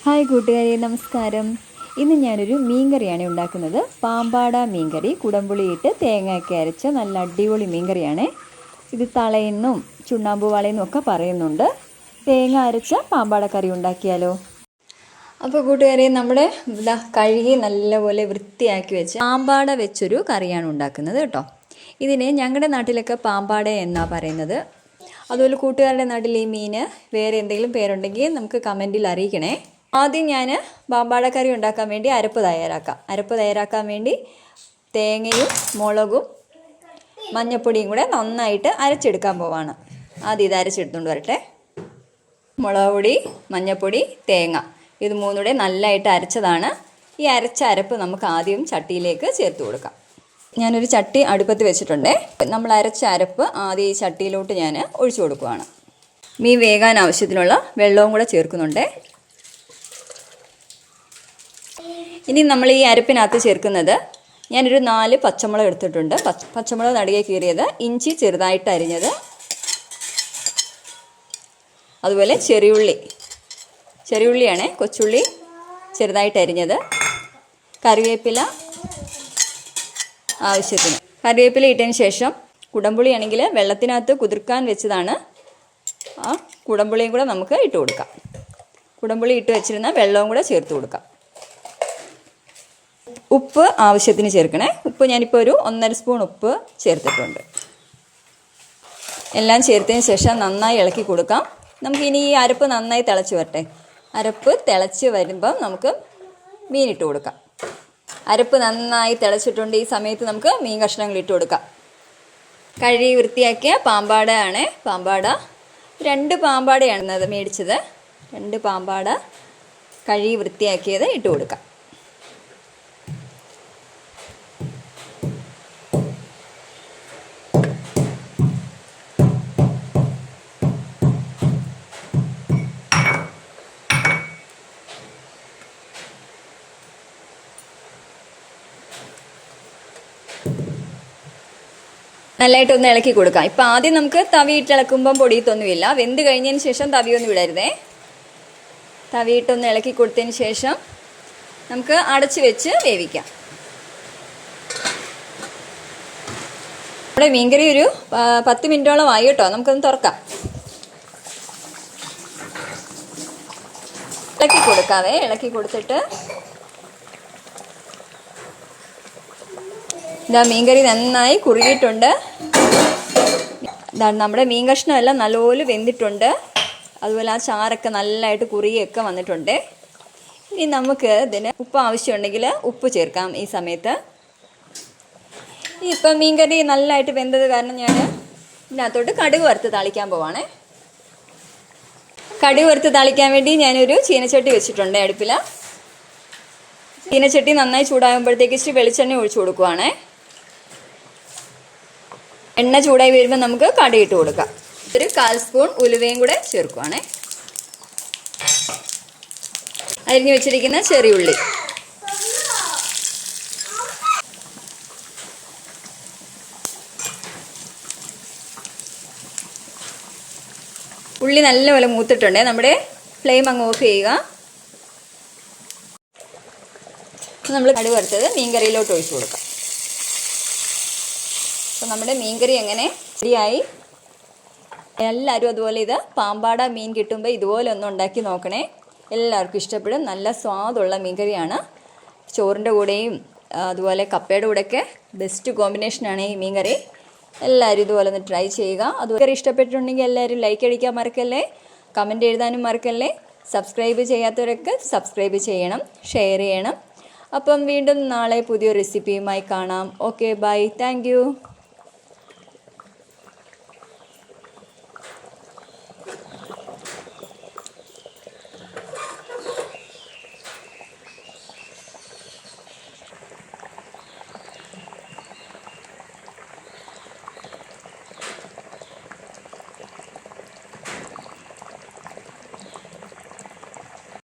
Hi കൂട്ടുകാരെ, നമസ്കാരം. ഇന്ന് ഞാനൊരു മീൻകറിയാണ് ഉണ്ടാക്കുന്നത്. പാമ്പാട മീൻകറി, കുടംപുളിയിട്ട് തേങ്ങയൊക്കെ അരച്ച നല്ല അടിപൊളി മീൻകറിയാണ്. ഇത് തളയെന്നും ചുണ്ണാമ്പ് വളയെന്നും ഒക്കെ പറയുന്നുണ്ട്. തേങ്ങ അരച്ച പാമ്പാട കറി ഉണ്ടാക്കിയാലോ? അപ്പോൾ കൂട്ടുകാരെ, നമ്മുടെ കഴുകി നല്ലപോലെ വൃത്തിയാക്കി വെച്ച് പാമ്പാട വെച്ചൊരു കറിയാണ് ഉണ്ടാക്കുന്നത് കേട്ടോ. ഇതിനെ ഞങ്ങളുടെ നാട്ടിലൊക്കെ പാമ്പാട എന്നാണ് പറയുന്നത്. അതുപോലെ കൂട്ടുകാരുടെ നാട്ടിൽ ഈ മീന് വേറെ എന്തെങ്കിലും പേരുണ്ടെങ്കിൽ നമുക്ക് കമൻറ്റിൽ അറിയിക്കണേ. ആദ്യം ഞാൻ പാമ്പാട കറി ഉണ്ടാക്കാൻ വേണ്ടി അരപ്പ് തയ്യാറാക്കാൻ വേണ്ടി തേങ്ങയും മുളകും മഞ്ഞൾപ്പൊടിയും കൂടെ നന്നായിട്ട് അരച്ചെടുക്കാൻ പോവാണ്. ആദ്യം ഇത് അരച്ചെടുത്തുകൊണ്ട് വരട്ടെ. മുളക് പൊടി, മഞ്ഞൾപ്പൊടി, തേങ്ങ, ഇത് മൂന്നൂടെ നല്ലതായിട്ട് അരച്ചതാണ്. ഈ അരച്ച അരപ്പ് നമുക്ക് ആദ്യം ചട്ടിയിലേക്ക് ചേർത്ത് കൊടുക്കാം. ഞാനൊരു ചട്ടി അടുപ്പത്ത് വെച്ചിട്ടുണ്ട്. നമ്മൾ അരച്ച അരപ്പ് ആദ്യം ഈ ചട്ടിയിലോട്ട് ഞാൻ ഒഴിച്ചു കൊടുക്കുകയാണ്. മീൻ വേകാൻ ആവശ്യത്തിനുള്ള വെള്ളവും കൂടെ ചേർക്കുന്നുണ്ട്. ഇനി നമ്മൾ ഈ അരപ്പിനകത്ത് ചേർക്കുന്നത്, ഞാനൊരു 4 പച്ചമുളക് എടുത്തിട്ടുണ്ട്. പച്ചമുളക് നടുകെ കീറിയത്, ഇഞ്ചി ചെറുതായിട്ട് അരിഞ്ഞത്, അതുപോലെ ചെറിയുള്ളിയാണ്, കൊച്ചുള്ളി ചെറുതായിട്ട് അരിഞ്ഞത്, കറിവേപ്പില ആവശ്യത്തിന്. കറിവേപ്പില ഇട്ടതിന് ശേഷം കുടംപുളി ആണെങ്കിൽ വെള്ളത്തിനകത്ത് കുതിർക്കാൻ വെച്ചതാണ്. ആ കുടംപുളിയും കൂടെ നമുക്ക് ഇട്ട് കൊടുക്കാം. കുടംപുളി ഇട്ട് വെച്ചിരുന്ന വെള്ളവും കൂടെ ചേർത്ത് കൊടുക്കാം. ഉപ്പ് ആവശ്യത്തിന് ചേർക്കണേ. ഉപ്പ് ഞാനിപ്പോൾ ഒരു 1.5 സ്പൂൺ ഉപ്പ് ചേർത്തിട്ടുണ്ട്. എല്ലാം ചേർത്തതിന് ശേഷം നന്നായി ഇളക്കി കൊടുക്കാം. നമുക്കിനി ഈ അരപ്പ് നന്നായി തിളച്ച് വരട്ടെ. അരപ്പ് തിളച്ച് വരുമ്പം നമുക്ക് മീനിട്ട് കൊടുക്കാം. അരപ്പ് നന്നായി തിളച്ചിട്ടുണ്ട്. ഈ സമയത്ത് നമുക്ക് മീൻ കഷ്ണങ്ങൾ ഇട്ട് കൊടുക്കാം. കഴുകി വൃത്തിയാക്കിയ പാമ്പാടയാണ്. പാമ്പാട 2 പാമ്പാടയാണ് മേടിച്ചത്. 2 പാമ്പാട കഴുകി വൃത്തിയാക്കിയത് ഇട്ട് കൊടുക്കാം. നല്ലതായിട്ടൊന്ന് ഇളക്കി കൊടുക്കാം. ഇപ്പം ആദ്യം നമുക്ക് തവിയിട്ട് ഇളക്കുമ്പം പൊടിയത്തൊന്നുമില്ല. വെന്ത് കഴിഞ്ഞതിന് ശേഷം തവിയൊന്നും വിടരുതേ. തവിയിട്ടൊന്ന് ഇളക്കി കൊടുത്തതിന് ശേഷം നമുക്ക് അടച്ച് വെച്ച് വേവിക്കാം. നമ്മുടെ മീൻകറി ഒരു 10 മിനിറ്റോളം ആയി കേട്ടോ. നമുക്കൊന്ന് തുറക്കാം. ഇളക്കി കൊടുത്തിട്ട് ഇതാ മീൻകറി നന്നായി കുറുകിയിട്ടുണ്ട്. ഇതാണ് നമ്മുടെ മീൻ കഷ്ണമെല്ലാം നല്ലപോലെ വെന്തിട്ടുണ്ട്. അതുപോലെ ആ ചാറൊക്കെ നല്ലതായിട്ട് കുറുകിയൊക്കെ വന്നിട്ടുണ്ട്. ഇനി നമുക്ക് ഇതിന് ഉപ്പ് ആവശ്യമുണ്ടെങ്കിൽ ഉപ്പ് ചേർക്കാം ഈ സമയത്ത്. ഇപ്പം മീൻകറി നല്ലതായിട്ട് വെന്തത് കാരണം ഞാൻ ഇതിനകത്തോട്ട് കടുക് വറുത്ത് താളിക്കാൻ പോവാണേ. കടുക് വറുത്ത് താളിക്കാൻ വേണ്ടി ഞാനൊരു ചീനച്ചട്ടി വെച്ചിട്ടുണ്ട് അടുപ്പിൽ. ചീനച്ചട്ടി നന്നായി ചൂടാകുമ്പോഴത്തേക്ക് ഇച്ചിരി വെളിച്ചെണ്ണ ഒഴിച്ചു കൊടുക്കുവാണേ. എണ്ണ ചൂടായി വരുമ്പോൾ നമുക്ക് കടുക് ഇട്ട് കൊടുക്കാം. ഒരു 1/4 സ്പൂൺ ഉലുവയും കൂടെ ചേർക്കുവാണേ. അരിഞ്ഞു വെച്ചിരിക്കുന്ന ചെറിയുള്ളി, ഉള്ളി നല്ലപോലെ മൂത്തിട്ടുണ്ട്. നമ്മുടെ ഫ്ലെയിം അങ്ങ് ഓഫ് ചെയ്യുക. നമ്മൾ കടുക് വറുത്തത് മീൻകറിയിലോട്ട് ഒഴിച്ചു കൊടുക്കാം. അപ്പോൾ നമ്മുടെ മീൻകറി എങ്ങനെ റെഡിയായി. എല്ലാവരും അതുപോലെ ഇത് പാമ്പാട മീൻ കിട്ടുമ്പോൾ ഇതുപോലെ ഒന്ന് ഉണ്ടാക്കി നോക്കണേ. എല്ലാവർക്കും ഇഷ്ടപ്പെടും. നല്ല സ്വാദുള്ള മീൻകറിയാണ്. ചോറിൻ്റെ കൂടെയും അതുപോലെ കപ്പയുടെ കൂടെയൊക്കെ ബെസ്റ്റ് കോമ്പിനേഷനാണ് ഈ മീൻകറി. എല്ലാവരും ഇതുപോലെ ഒന്ന് ട്രൈ ചെയ്യുക. അതുപോലെ ഇഷ്ടപ്പെട്ടിട്ടുണ്ടെങ്കിൽ എല്ലാവരും ലൈക്ക് അടിക്കാൻ മറക്കല്ലേ, കമൻറ്റ് എഴുതാനും മറക്കല്ലേ. സബ്സ്ക്രൈബ് ചെയ്യാത്തവരൊക്കെ സബ്സ്ക്രൈബ് ചെയ്യണം, ഷെയർ ചെയ്യണം. അപ്പം വീണ്ടും നാളെ പുതിയൊരു റെസിപ്പിയുമായി കാണാം. Okay, bye, thank U.